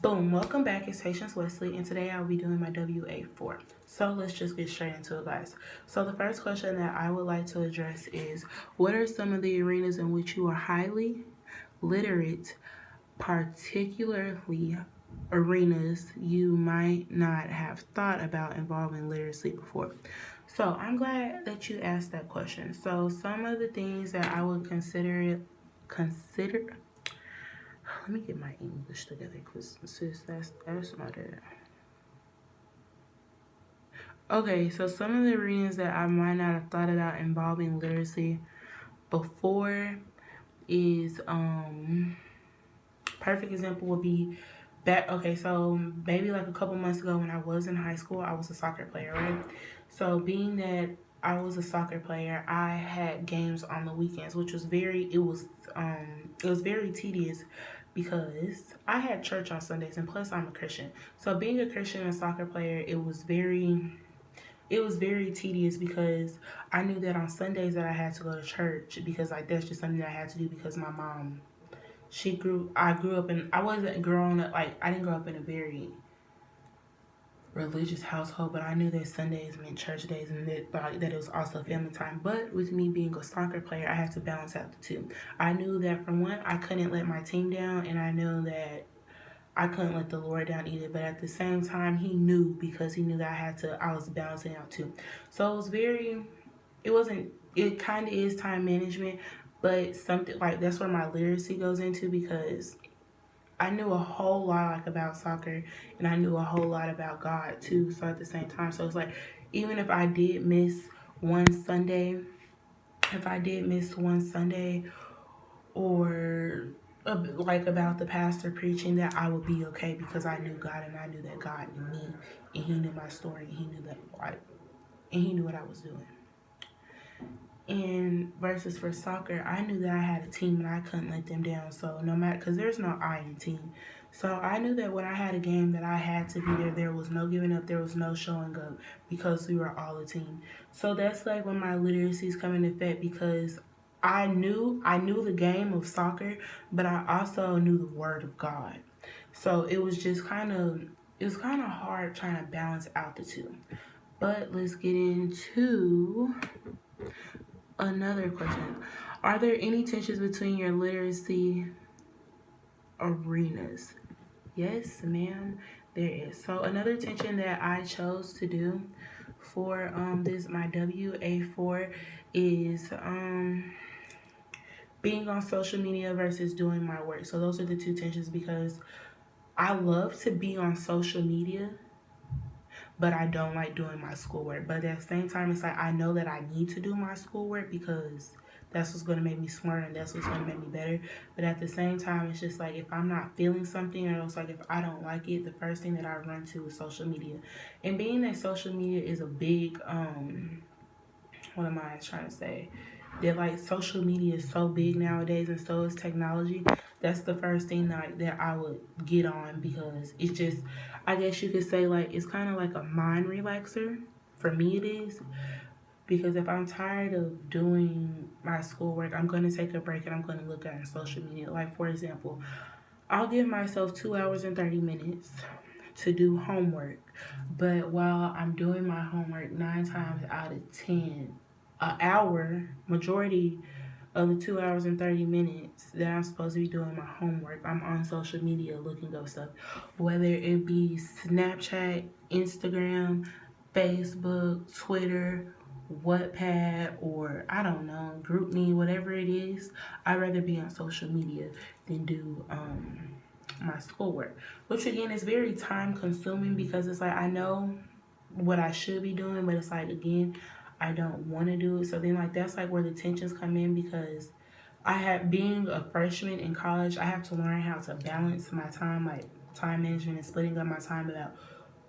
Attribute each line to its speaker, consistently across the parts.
Speaker 1: Boom, welcome back. It's Patience Wesley, and today I'll be doing my WA4. So let's just get straight into it, guys. So the first question that I would like to address is, what are some of the arenas in which you are highly literate, particularly arenas you might not have thought about involving literacy before? So I'm glad that you asked that question. So some of the things that I would consider let me get my English together, because sis, that's not it. Okay, so some of the arenas that I might not have thought about involving literacy before is perfect example would be so maybe like a couple months ago when I was in high school, I was a soccer player, right? So being that I was a soccer player, I had games on the weekends, which was it was very tedious because I had church on Sundays, and plus I'm a Christian. So being a Christian and a soccer player, it was very tedious because I knew that on Sundays that I had to go to church, because like that's just something that I had to do because my mom, I grew up in, I wasn't grown up, like I didn't grow up in a very religious household, but I knew that Sundays meant church days, and that it was also family time. But with me being a soccer player, I had to balance out the two. I knew that for one, I couldn't let my team down, and I knew that I couldn't let the Lord down either. But at the same time, he knew, because he knew that I was balancing out too. So it kind of is time management, but something like that's where my literacy goes into, because I knew a whole lot like about soccer, and I knew a whole lot about God too. So at the same time, so it's like, even if I did miss one Sunday, or like about the pastor preaching, that I would be okay, because I knew God, and I knew that God knew me, and he knew my story, and he knew that and he knew what I was doing. And versus for soccer, I knew that I had a team and I couldn't let them down. So no matter, because there's no I in team. So I knew that when I had a game that I had to be there. There was no giving up. There was no showing up, because we were all a team. So that's like when my literacies come into effect, because I knew the game of soccer, but I also knew the word of God. So it was kind of hard trying to balance out the two. But let's get into another question. Are there any tensions between your literacy arenas? Yes, ma'am, there is. So another tension that I chose to do for this my WA4 is being on social media versus doing my work. So those are the two tensions, because I love to be on social media, but I don't like doing my schoolwork. But at the same time, it's like I know that I need to do my schoolwork, because that's what's going to make me smarter, and that's what's going to make me better. But at the same time, it's just like, if I'm not feeling something, or it's like if I don't like it, the first thing that I run to is social media. And being that social media is a big, what am I trying to say? That like social media is so big nowadays, and so is technology. That's the first thing that I would get on, because it's just, I guess you could say, like, it's kind of like a mind relaxer. For me it is, because if I'm tired of doing my schoolwork, I'm going to take a break and I'm going to look at social media. Like, for example, I'll give myself 2 hours and 30 minutes to do homework. But while I'm doing my homework, 9 times out of 10, an hour, majority of the 2 hours and 30 minutes that I'm supposed to be doing my homework, I'm on social media looking up stuff. Whether it be Snapchat, Instagram, Facebook, Twitter, Wattpad, or I don't know, GroupMe, whatever it is, I'd rather be on social media than do my schoolwork. Which again is very time consuming, because it's like I know what I should be doing, but it's like, again, I don't want to do it. So then like that's like where the tensions come in, because being a freshman in college, I have to learn how to balance my time, like time management and splitting up my time about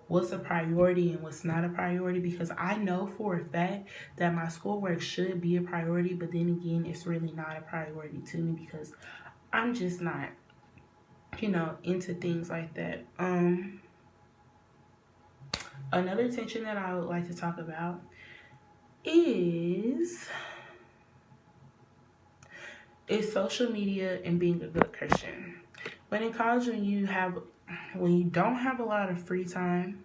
Speaker 1: what's a priority and what's not a priority, because I know for a fact that my schoolwork should be a priority, but then again, it's really not a priority to me, because I'm just not, into things like that. Another tension that I would like to talk about is social media and being a good Christian. But in college, when you don't have a lot of free time,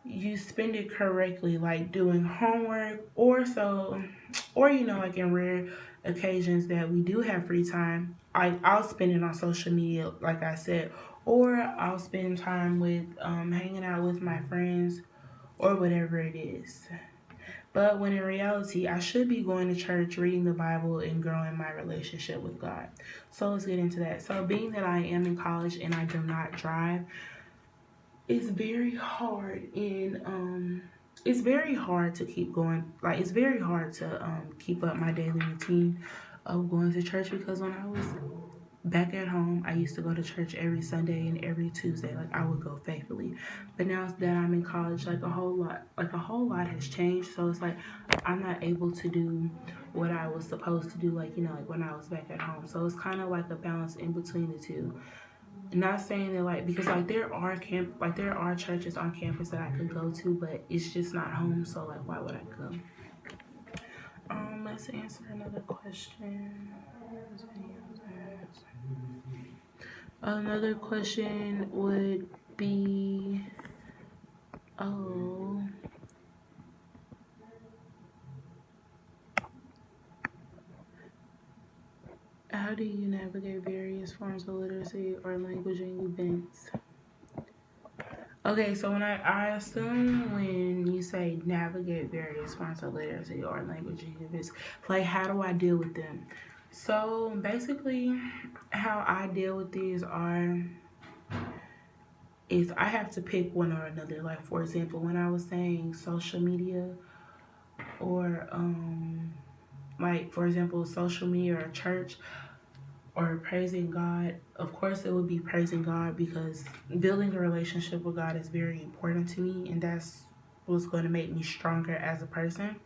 Speaker 1: you spend it correctly, like doing homework, or like in rare occasions that we do have free time, I'll spend it on social media, like I said, or I'll spend time with hanging out with my friends or whatever it is. But when in reality, I should be going to church, reading the Bible, and growing my relationship with God. So let's get into that. So being that I am in college and I do not drive, it's very hard it's very hard to keep going. Like, it's very hard to keep up my daily routine of going to church, because when I was back at home, I used to go to church every Sunday and every Tuesday. Like, I would go faithfully. But now that I'm in college, like a whole lot has changed. So it's like I'm not able to do what I was supposed to do, like when I was back at home. So it's kind of like a balance in between the two. Not saying that, like, because like there are churches on campus that I could go to, but it's just not home. So like, why would I go? Let's answer another question. Another question would be, how do you navigate various forms of literacy or languaging events? Okay, so when I assume when you say navigate various forms of literacy or languaging events, like, how do I deal with them? So basically, how I deal with these is I have to pick one or another. Like, for example, when I was saying social media, or like, for example, social media or church, or praising God, of course it would be praising God, because building a relationship with God is very important to me, and that's what's going to make me stronger as a person.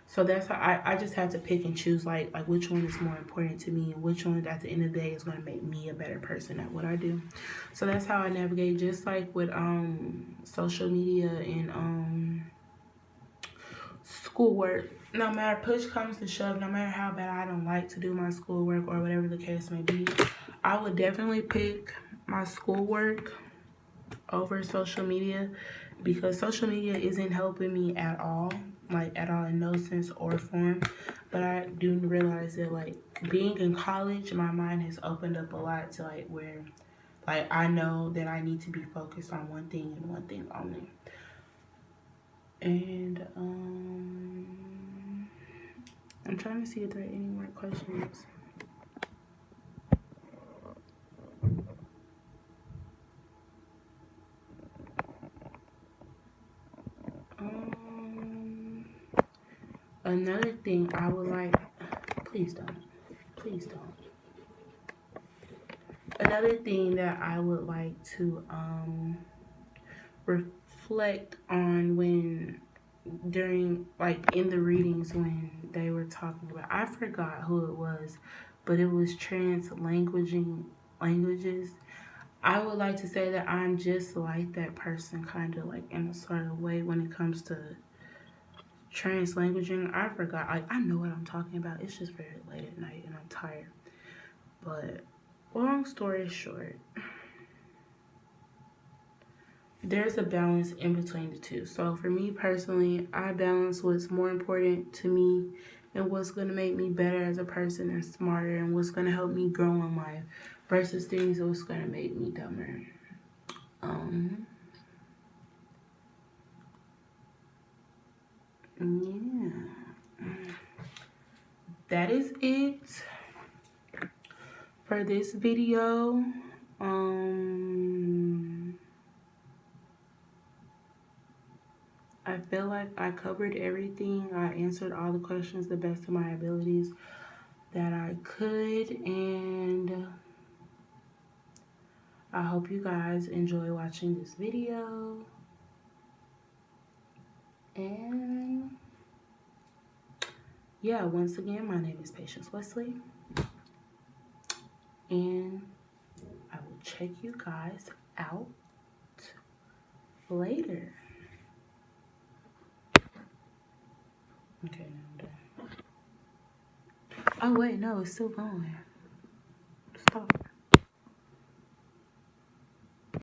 Speaker 1: So that's how I just have to pick and choose, like which one is more important to me, and which one at the end of the day is going to make me a better person at what I do. So that's how I navigate, just like with social media and schoolwork. No matter push comes to shove, no matter how bad I don't like to do my schoolwork or whatever the case may be, I would definitely pick my schoolwork over social media, because social media isn't helping me at all, like at all, in no sense or form. But I do realize that, like, being in college, my mind has opened up a lot to, like, where, like, I know that I need to be focused on one thing and one thing only. And I'm trying to see if there are any more questions. Another thing I would like, please don't. Another thing that I would like to reflect on during, like, in the readings, when they were talking about, I forgot who it was, but it was translanguaging languages. I would like to say that I'm just like that person, kind of like in a sort of way, when it comes to translanguaging. I forgot. I know what I'm talking about. It's just very late at night and I'm tired. But long story short, there's a balance in between the two. So for me personally, I balance what's more important to me and what's going to make me better as a person and smarter, and what's going to help me grow in life, versus things that's going to make me dumber. Yeah. That is it for this video. I feel like I covered everything. I answered all the questions the best of my abilities that I could, and I hope you guys enjoy watching this video. And yeah, once again, my name is Patience Wesley, and I will check you guys out later. Okay, now I'm done. Oh wait, no, it's still going.